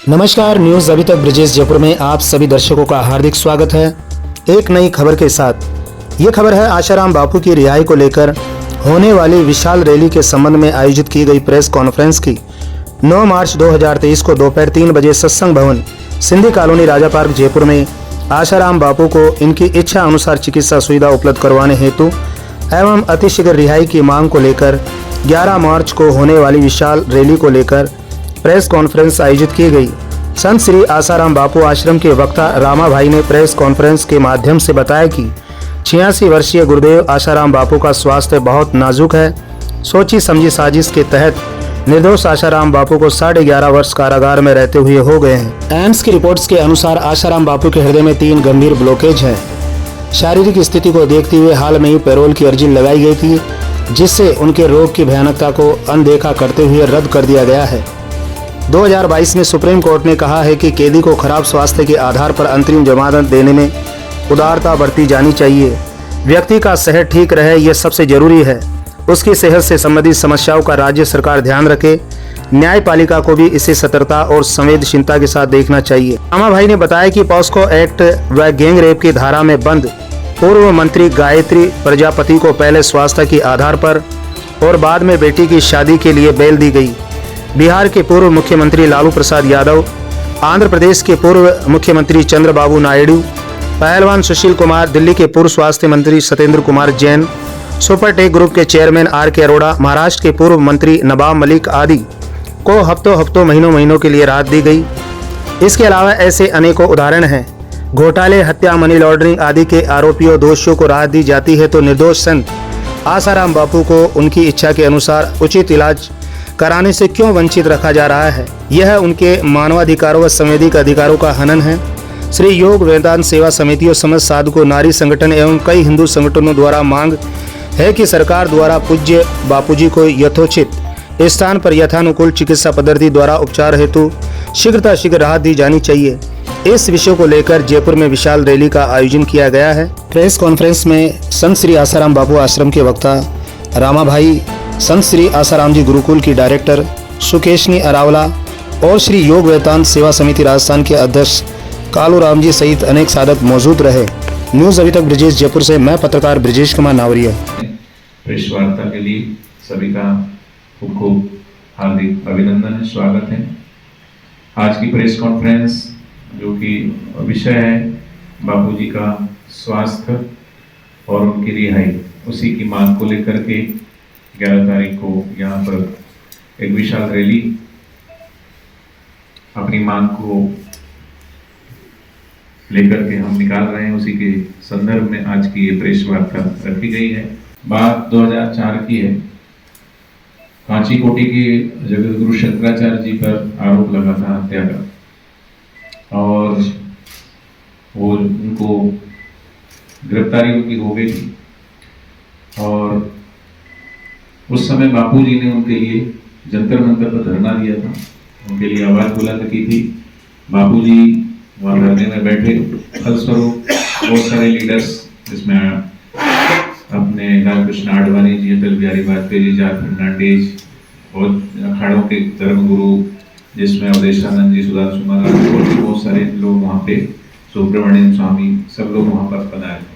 नमस्कार, न्यूज़ अभी तक ब्रिजेश जयपुर में आप सभी दर्शकों का हार्दिक स्वागत है। एक नई खबर के साथ ये खबर है आशाराम बापू की रिहाई को लेकर होने वाली विशाल रैली के संबंध में आयोजित की गई प्रेस कॉन्फ्रेंस की 9 मार्च 2023 को दोपहर 3 बजे सत्संग भवन सिंधी कॉलोनी राजा पार्क जयपुर में आशाराम बापू को इनकी इच्छा अनुसार चिकित्सा सुविधा उपलब्ध करवाने हेतु एवं अतिशीघ्र रिहाई की मांग को लेकर 11 मार्च को होने वाली विशाल रैली को लेकर प्रेस कॉन्फ्रेंस आयोजित की गई। संत श्री आसाराम बापू आश्रम के वक्ता रामा भाई ने प्रेस कॉन्फ्रेंस के माध्यम से बताया कि 86 वर्षीय गुरुदेव आसाराम बापू का स्वास्थ्य बहुत नाजुक है। सोची समझी साजिश के तहत निर्दोष आसाराम बापू को 11.5 वर्ष कारागार में रहते हुए हो गए हैं। एम्स की रिपोर्ट्स के अनुसार आसाराम बापू के हृदय में 3 गंभीर ब्लॉकेज हैं। शारीरिक स्थिति को देखते हुए हाल में ही पैरोल की अर्जी लगाई गई थी, जिससे उनके रोग की भयानकता को अनदेखा करते हुए रद्द कर दिया गया है। 2022 में सुप्रीम कोर्ट ने कहा है कि कैदी को खराब स्वास्थ्य के आधार पर अंतरिम जमानत देने में उदारता बरती जानी चाहिए। व्यक्ति का सेहत ठीक रहे, यह सबसे जरूरी है। उसकी सेहत से संबंधित समस्याओं का राज्य सरकार ध्यान रखे। न्यायपालिका को भी इसे सतर्कता और संवेदनशीलता के साथ देखना चाहिए। रामा भाई ने बताया कि पॉस्को एक्ट व गैंग रेप की धारा में बंद पूर्व मंत्री गायत्री प्रजापति को पहले स्वास्थ्य के आधार पर और बाद में बेटी की शादी के लिए बेल दी गई। बिहार के पूर्व मुख्यमंत्री लालू प्रसाद यादव, आंध्र प्रदेश के पूर्व मुख्यमंत्री चंद्रबाबू नायडू, पहलवान सुशील कुमार, दिल्ली के पूर्व स्वास्थ्य मंत्री सत्येंद्र कुमार जैन, सुपरटेक ग्रुप के चेयरमैन आर.के. अरोड़ा, महाराष्ट्र के पूर्व मंत्री नवाब मलिक आदि को हफ्तों महीनों के लिए राहत दी गई। इसके अलावा ऐसे अनेकों उदाहरण हैं। घोटाले, हत्या, मनी लॉन्ड्रिंग आदि के आरोपियों दोषियों को राहत दी जाती है, तो निर्दोष संत आसाराम बापू को उनकी इच्छा के अनुसार उचित इलाज कराने से क्यों वंचित रखा जा रहा है? यह उनके मानवाधिकारों व संवैधानिक अधिकारों का हनन है। श्री योग वेदांत सेवा समितियों, समस्त साधकों, नारी संगठन एवं कई हिंदू संगठनों द्वारा मांग है कि सरकार द्वारा पूज्य बापूजी को यथोचित स्थान पर यथानुकूल चिकित्सा पद्धति द्वारा उपचार हेतु शीघ्र राहत दी जानी चाहिए। इस विषय को लेकर जयपुर में विशाल रैली का आयोजन किया गया है। प्रेस कॉन्फ्रेंस में संत श्री आसाराम बापू आश्रम के वक्ता रामा भाई, संत श्री आसाराम जी गुरुकुल की डायरेक्टर सुकेशनी अरावला और श्री योग वेदांत सेवा समिति राजस्थान के अध्यक्ष कालू राम जी सहित अनेक साधक मौजूद रहे। न्यूज़ अभी तक ब्रिजेश जयपुर से मैं पत्रकार ब्रिजेश कुमार नावरिया। प्रेस वार्ता के लिए सभी का खूब हार्दिक अभिनंदन है, स्वागत है। आज की प्रेस कॉन्फ्रेंस जो कि विषय है बापूजी का स्वास्थ्य और उनकी रिहाई, उसी की मांग को लेकर के 11 तारीख को यहाँ पर एक विशाल रैली अपनी मांग को लेकर के हम निकाल रहे हैं। उसी के संदर्भ में आज की ये प्रेस वार्ता रखी गई है। बात 2004 की है। कांची कोटि के जगत गुरु शंकराचार्य जी पर आरोप लगा था हत्या का, और वो उनको गिरफ्तारी उनकी हो गई थी, और उस समय बापूजी ने उनके लिए जंतर मंतर पर धरना दिया था, उनके लिए आवाज बुलंद की थी। बापूजी वहाँ धरने में बैठे। फलस्वरूप बहुत सारे लीडर्स, जिसमें अपने लाल कृष्ण आडवाणी जी, अटल बिहारी वाजपेयी जी, जॉर्ज फर्नांडिस और अखाड़ों के धर्मगुरु, जिसमें अवधेशानंद जी, सुधांशु महाराज और भी बहुत सारे लोग वहाँ पे, सुब्रमण्यम स्वामी, सब लोग वहाँ पर पधारे।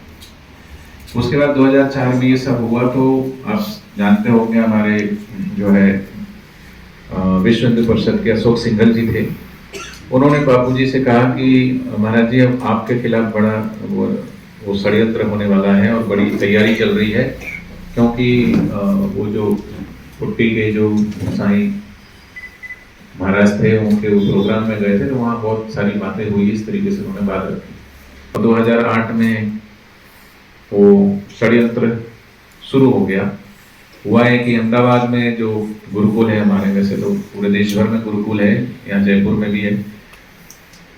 उसके बाद 2004 में ये सब हुआ, तो आप जानते होंगे हमारे जो है विश्व हिंदू परिषद के अशोक सिंघल जी थे। उन्होंने बापूजी से कहा कि महाराज जी, अब आपके खिलाफ बड़ा वो षड्यंत्र होने वाला है और बड़ी तैयारी चल रही है, क्योंकि वो जो पुट्टी के जो साईं महाराज थे, उनके प्रोग्राम में गए थे, तो वहाँ बहुत सारी बातें हुई। इस तरीके से उन्होंने बात रखी। 2008 में वो षड्यंत्र शुरू हो गया। हुआ है कि अहमदाबाद में जो गुरुकुल है हमारे, वैसे तो पूरे देश भर में गुरुकुल है, यहाँ जयपुर में भी है,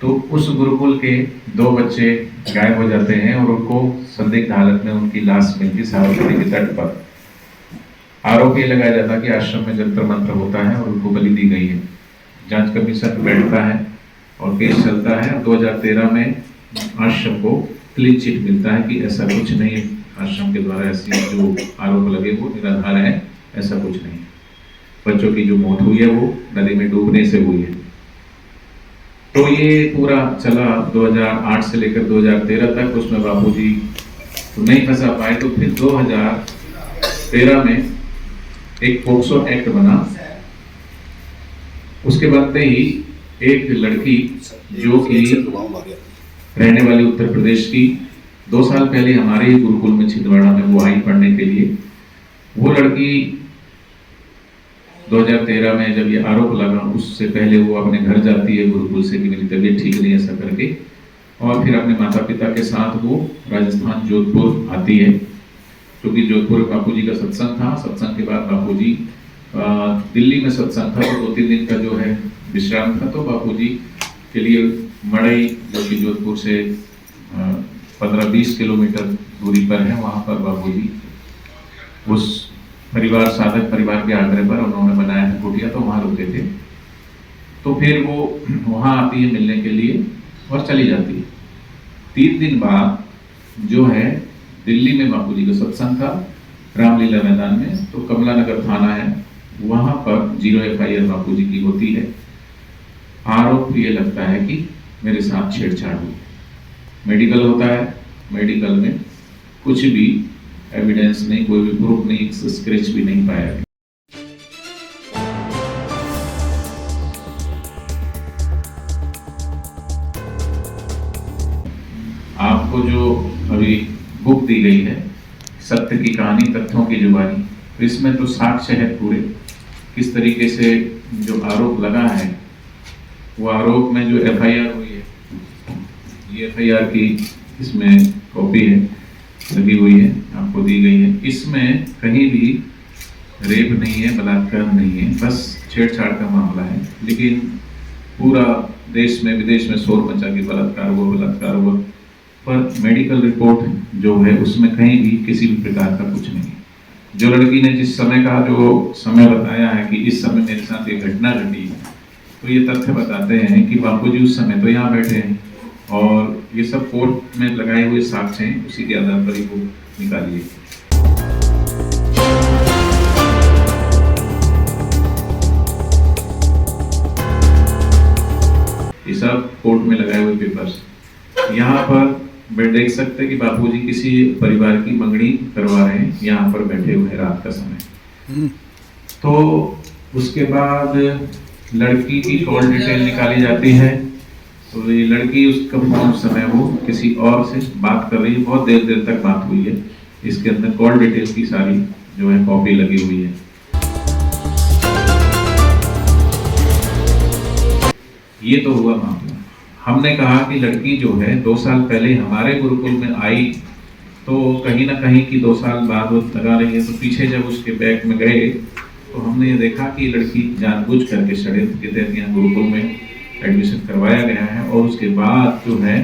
तो उस गुरुकुल के 2 बच्चे गायब हो जाते हैं और उनको संदिग्ध हालत में उनकी लाश मिलती साबरमती के तट पर। आरोप ये लगाया जाता कि आश्रम में जंतर मंत्र होता है और उनको बलि दी गई है। जांच कमीशन बैठता है और केस चलता है। 2013 में आश्रम को क्लीन चिट मिलता है कि ऐसा कुछ नहीं, आश्रम के द्वारा ऐसी जो आरोप लगे वो निराधार है, ऐसा कुछ नहीं। बच्चों की जो मौत हुई है वो नदी में डूबने से हुई है। तो ये पूरा चला 2008 से लेकर 2013 तक। उसमें बापूजी तो नहीं फंसा पाए, तो फिर 2013 में एक पोक्सो एक्ट बना। उसके बनते ही एक लड़की जो कि रहने वाली उत्तर प्रदेश की, 2 साल पहले हमारे ही गुरुकुल में छिंदवाड़ा में वो आई पढ़ने के लिए। वो लड़की 2013 में जब ये आरोप लगा, उससे पहले वो अपने घर जाती है गुरुकुल से कि मेरी तबीयत ठीक नहीं, ऐसा करके, और फिर अपने माता पिता के साथ वो राजस्थान जोधपुर आती है, क्योंकि जोधपुर में बापूजी का सत्संग था। सत्संग के बाद बापूजी दिल्ली में सत्संग था, तो 2-3 दिन का जो है विश्राम था। तो बापूजी के लिए मड़ई, जो कि जोधपुर से 15-20 किलोमीटर दूरी पर है, वहाँ पर बापूजी उस परिवार, साधक परिवार के आग्रह पर उन्होंने बनाया था कुटिया, तो वहाँ रुके थे। तो फिर वो वहाँ आती है मिलने के लिए और चली जाती है। 3 दिन बाद जो है दिल्ली में बापूजी का सत्संग था, रामलीला मैदान में, तो कमला नगर थाना है, वहाँ पर 0 FIR बापूजी की होती है। आरोप ये लगता है कि मेरे साथ छेड़छाड़ हुई। मेडिकल होता है, मेडिकल में कुछ भी एविडेंस नहीं, कोई भी प्रूफ नहीं, स्क्रैच भी नहीं पाया गया। आपको जो अभी बुक दी गई है, सत्य की कहानी तथ्यों की जुबानी, तो इसमें तो साक्ष्य है पूरे, किस तरीके से जो आरोप लगा है, वो आरोप में जो FIR हुई है, ये FIR की इसमें कॉपी है, लगी हुई है, आपको दी गई है। इसमें कहीं भी रेप नहीं है, बलात्कार नहीं है, बस छेड़छाड़ का मामला है। लेकिन पूरा देश में विदेश में शोर मचा कि बलात्कार हुआ, पर मेडिकल रिपोर्ट जो है उसमें कहीं भी किसी भी प्रकार का कुछ नहीं है। जो लड़की ने जिस समय का जो समय बताया है कि इस समय मेरे साथ ये घटना घटी, तो ये तथ्य बताते हैं कि बापूजी उस समय तो यहाँ बैठे हैं, और ये सब कोर्ट में लगाए हुए साक्ष्य हैं, उसी के आधार पर ही वो निकालिए। ये सब कोर्ट में लगाए हुए पेपर्स। यहाँ पर देख सकते हैं कि बापूजी किसी परिवार की मंगनी करवा रहे हैं, यहाँ पर बैठे हुए हैं रात का समय। तो उसके बाद लड़की की कॉल डिटेल निकाली जाती है, तो ये लड़की उसका फोन समय वो किसी और से बात कर रही है, बहुत देर तक बात हुई है। इसके अंदर कॉल डिटेल की सारी जो है कॉपी लगी हुई है। ये तो हुआ मामला। हमने कहा कि लड़की जो है 2 साल पहले हमारे गुरुकुल में आई, तो कहीं ना कहीं की 2 साल बाद वो लगा रही है। तो पीछे जब उसके बैग में गए तो हमने ये देखा कि लड़की जानबूझ करके षड्यंत्र के तहत यहाँ गुरुकुल में एडमिशन करवाया गया है, और उसके बाद जो है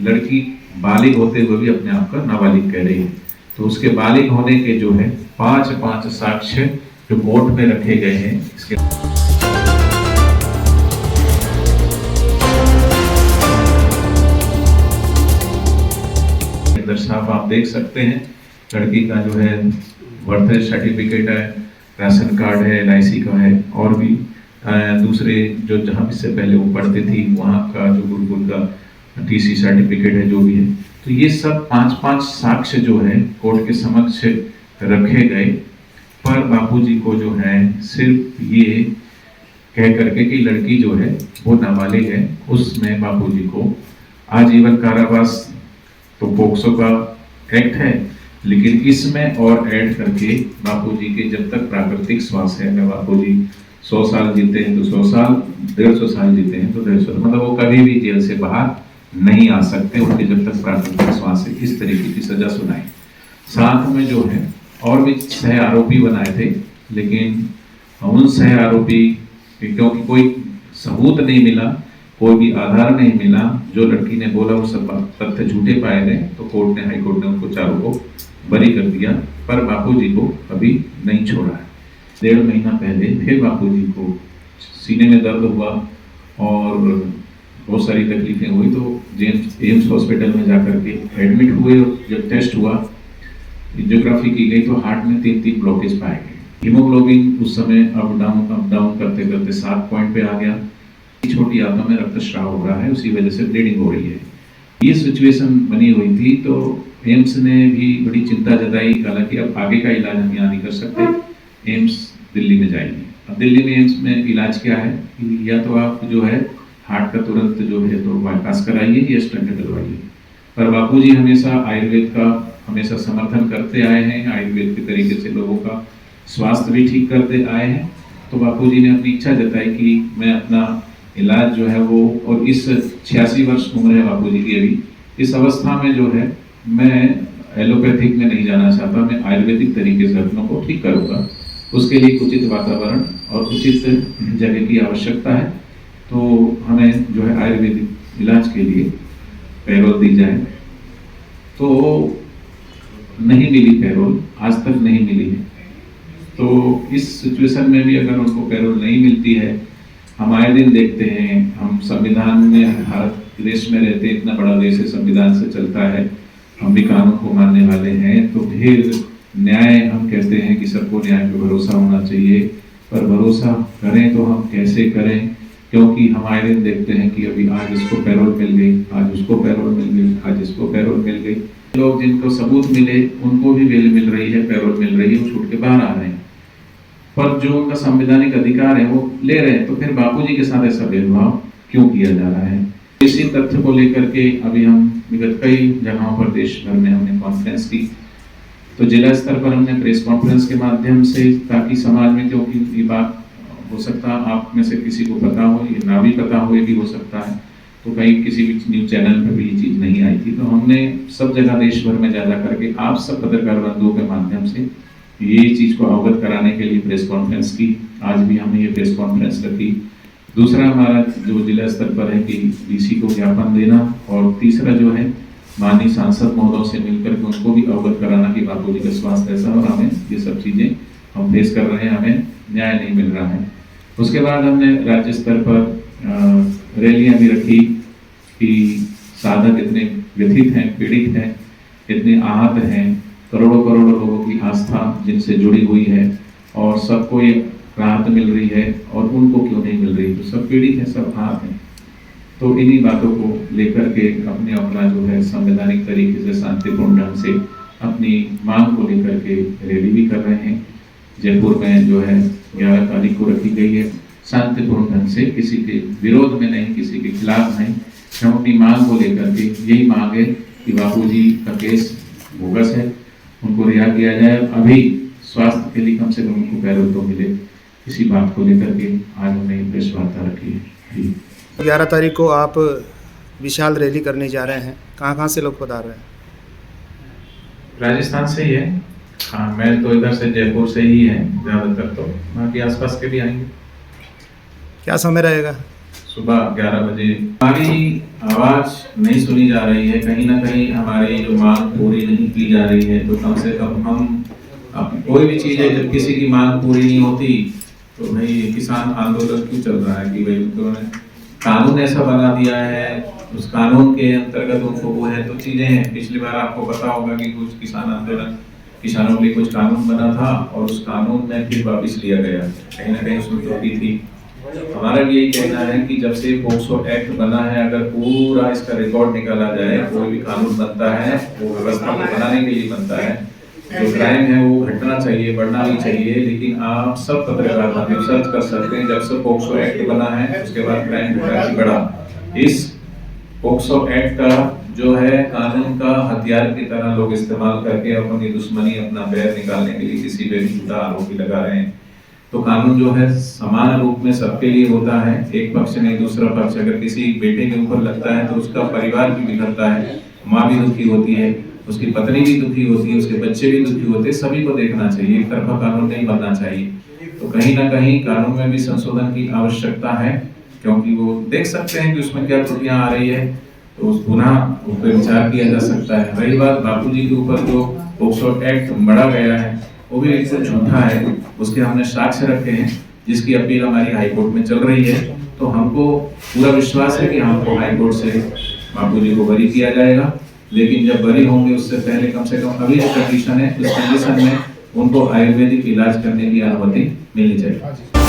लड़की बालिग होते हुए भी अपने आप का नाबालिग कह रही है। तो उसके बालिग होने के जो है 5 साक्ष्य जो कोर्ट में रखे गए हैं। इसके साफ आप देख सकते हैं, लड़की का जो है बर्थ सर्टिफिकेट है, राशन कार्ड है, LIC का है, और भी दूसरे जो जहाँ इससे पहले वो पढ़ती थी वहाँ का जो गुरुकुल का TC सर्टिफिकेट है, जो भी है। तो ये सब 5 साक्ष्य जो है कोर्ट के समक्ष रखे गए, पर बापूजी को जो है सिर्फ ये कह करके कि लड़की जो है वो नाबालिग है, उसमें बापूजी को आजीवन कारावास, तो पोक्सो का एक्ट है, लेकिन इसमें और ऐड करके बापूजी के जब तक प्राकृतिक श्वास है, अगर बापूजी 100 साल जीते हैं तो 100 साल, 150 साल जीते हैं तो 150, मतलब वो कभी भी जेल से बाहर नहीं आ सकते, उनके जब तक प्राकृतिक श्वास है। इस तरीके की सजा सुनाई। साथ में जो है और भी 6 आरोपी बनाए थे, लेकिन उन 6 आरोपी क्योंकि कोई सबूत नहीं मिला, कोई भी आधार नहीं मिला, जो लड़की ने बोला वो सब तथ्य झूठे पाए गए, तो कोर्ट ने, हाई कोर्ट ने उनको चारों को बरी कर दिया, पर बापूजी को अभी नहीं छोड़ा है। 1.5 महीना पहले फिर बापूजी को सीने में दर्द हुआ और बहुत सारी तकलीफें हुई, तो एम्स हॉस्पिटल में जाकर के एडमिट हुए, और जब टेस्ट हुआ, एंजियोग्राफी की गई, तो हार्ट में 3 ब्लॉकेज पाए गए। हीमोग्लोबिन उस समय अप डाउन करते करते 7 पॉइंट पे आ गया, छोटी आंतों में रक्तस्राव हो रहा है, उसी वजह से ब्लीडिंग हो रही है। ये सिचुएशन बनी हुई थी तो एम्स ने भी बड़ी चिंता जताई। हालांकि अब आगे का इलाज हम यहाँ नहीं कर सकते, एम्स दिल्ली में जाएंगे। अब दिल्ली में एम्स में इलाज क्या है कि या तो आप जो है हार्ट का तुरंत जो है तो बाईपास कराइए या स्टेंट डलवाइए। पर बापूजी हमेशा आयुर्वेद का हमेशा समर्थन करते आए हैं, आयुर्वेद के तरीके से लोगों का स्वास्थ्य भी ठीक करते आए हैं। तो बापूजी ने अपनी इच्छा जताई कि मैं अपना इलाज जो है वो, और इस 86 वर्ष उम्र है बापूजी की अभी, इस अवस्था में जो है मैं एलोपैथिक में नहीं जाना चाहता, मैं आयुर्वेदिक तरीके से अपनों को ठीक करूँगा। उसके लिए उचित वातावरण और उचित जगह की आवश्यकता है, तो हमें जो है आयुर्वेदिक इलाज के लिए पैरोल दी जाए। तो नहीं मिली पैरोल, आज तक नहीं मिली है। तो इस सिचुएशन में भी अगर उनको पैरोल नहीं मिलती है, हम आए दिन देखते हैं, हम संविधान में भारत देश में रहते, इतना बड़ा देश है, संविधान से चलता है, हम भी कानून को मानने वाले हैं। तो फिर न्याय, हम कहते हैं कि सबको न्याय पे भरोसा होना चाहिए, पर भरोसा करें तो हम कैसे करें, क्योंकि हम आए दिन देखते हैं कि अभी आज इसको पैरोल मिल गई, आज उसको पैरोल मिल गई, आज इसको पैरोल मिल गई। लोग जिनको सबूत मिले उनको भी बेल मिल रही है, पैरोल मिल रही है, वो छूट के बाहर आ रहे हैं। पर जो उनका संवैधानिक अधिकार है वो ले रहे हैं, तो फिर बापूजी के साथ ऐसा भेदभाव क्यों किया जा रहा है? इसी तथ्य को लेकर के अभी हम विगत कई जगहों पर देश भर में हमने कॉन्फ्रेंस की। तो जिला स्तर पर हमने प्रेस कॉन्फ्रेंस के माध्यम से, ताकि समाज में, क्योंकि ये बात हो सकता है आप में से किसी को पता हो, ये ना भी पता हो, ये भी हो सकता है, तो कहीं किसी भी न्यूज चैनल पर भी ये चीज़ नहीं आई थी। तो हमने सब जगह देश भर में जा करके आप सब पत्रकार बंधुओं के माध्यम से ये चीज़ को अवगत कराने के लिए प्रेस कॉन्फ्रेंस की। आज भी हमने ये प्रेस कॉन्फ्रेंस रखी। दूसरा हमारा जो जिला स्तर पर है कि डीसी को ज्ञापन देना, और तीसरा जो है माननीय सांसद महोदयों से मिलकर के उनको भी अवगत कराना कि बापूजी का स्वास्थ्य ऐसा, और हमें ये सब चीज़ें हम फेस कर रहे हैं, हमें न्याय नहीं मिल रहा है। उसके बाद हमने राज्य स्तर पर रैलियाँ भी रखी कि साधक इतने व्यथित हैं, पीड़ित हैं, इतने आहत हैं, करोड़ों करोड़ों लोगों की आस्था जिनसे जुड़ी हुई है, और सबको ये राहत मिल रही है और उनको क्यों नहीं मिल रही? तो सब पीड़ित हैं, सब आहत हैं। तो इन्हीं बातों को लेकर के अपने अपना जो है संवैधानिक तरीके से शांतिपूर्ण ढंग से अपनी मांग को लेकर के रैली भी कर रहे हैं। जयपुर में जो है 11 तारीख को रखी गई है, शांतिपूर्ण ढंग से, किसी के विरोध में नहीं, किसी के खिलाफ नहीं। हम अपनी मांग को लेकर के यही मांग है कि बापूजी का केस बोगस है, उनको रिहा किया जाए। अभी स्वास्थ्य के लिए कम से कम उनको पैरोल तो मिले, इसी बात को लेकर के आज हमने प्रेस वार्ता रखी है। 11 तारीख को आप विशाल रैली करने जा रहे हैं, कहाँ से लोग पधार रहे हैं? राजस्थान से ही है, हाँ, मैं तो इधर से जयपुर से ही है ज़्यादातर, तो बाकी आसपास के भी आएंगे। क्या समय रहेगा? सुबह 11 बजे। हमारी आवाज़ नहीं सुनी जा रही है, कहीं ना कहीं हमारी जो मांग पूरी नहीं की जा रही है, तो कम से कम हम, अब कोई भी चीज़ है जब किसी की मांग पूरी नहीं होती तो भाई किसान आंदोलन क्यों चल रहा है कि भाई उन्होंने कानून ऐसा बना दिया है, उस कानून के अंतर्गत उनको वो है। तो चीज़ें हैं, पिछली बार आपको पता होगा कि कुछ किसान आंदोलन, किसानों के लिए कुछ कानून बना था और उस कानून में फिर वापिस लिया गया, कहीं ना कहीं उसमें त्रुटि थी। हमारा भी यही कहना है कि जब से पोक्सो एक्ट बना है, अगर पूरा इसका रिकॉर्ड निकाला जाए, कोई भी कानून बनता है वो व्यवस्था को बनाने के लिए बनता है। जो क्राइम है वो घटना चाहिए, बढ़ना भी चाहिए, लेकिन आप सब पत्रकार बंधु सर्च कर सकते हैं, जब से पोक्सो एक्ट बना है उसके बाद क्राइम घटा कि बढ़ा। इस पोक्सो एक्ट का जो है कानून का हथियार की तरह लोग इस्तेमाल करके अपनी दुश्मनी, अपना बैर निकालने के लिए किसी पे भी झूठा आरोपी लगा रहे हैं। तो कानून जो है समान रूप में सबके लिए होता है, एक पक्ष नहीं दूसरा पक्ष। अगर किसी बेटे के ऊपर लगता है तो उसका परिवार भी बिगड़ता है, माँ भी दुखी होती है, उसकी पत्नी भी दुखी होती है, उसके बच्चे भी दुखी होते हैं। सभी को देखना चाहिए, एक तरफा कानून नहीं बनना चाहिए। तो कहीं ना कहीं कानून में भी संशोधन की आवश्यकता है, क्योंकि वो देख सकते हैं कि उसमें क्या त्रुटियां आ रही है, तो उस पुनः उस पर विचार किया जा सकता है। रही बात बापूजी के ऊपर जो पोक्सो एक्ट बढ़ा गया है वो भी एकदम झूठा है, उसके हमने साक्ष्य रखे हैं, जिसकी अपील हमारी हाई कोर्ट में चल रही है। तो हमको पूरा विश्वास है कि हमको हाई कोर्ट से बापूजी को बरी किया जाएगा, लेकिन जब बरी होंगे उससे पहले कम से कम अभी जो कंडीशन है, उस कंडीशन में उनको आयुर्वेदिक इलाज करने की अनुमति मिलनी चाहिए।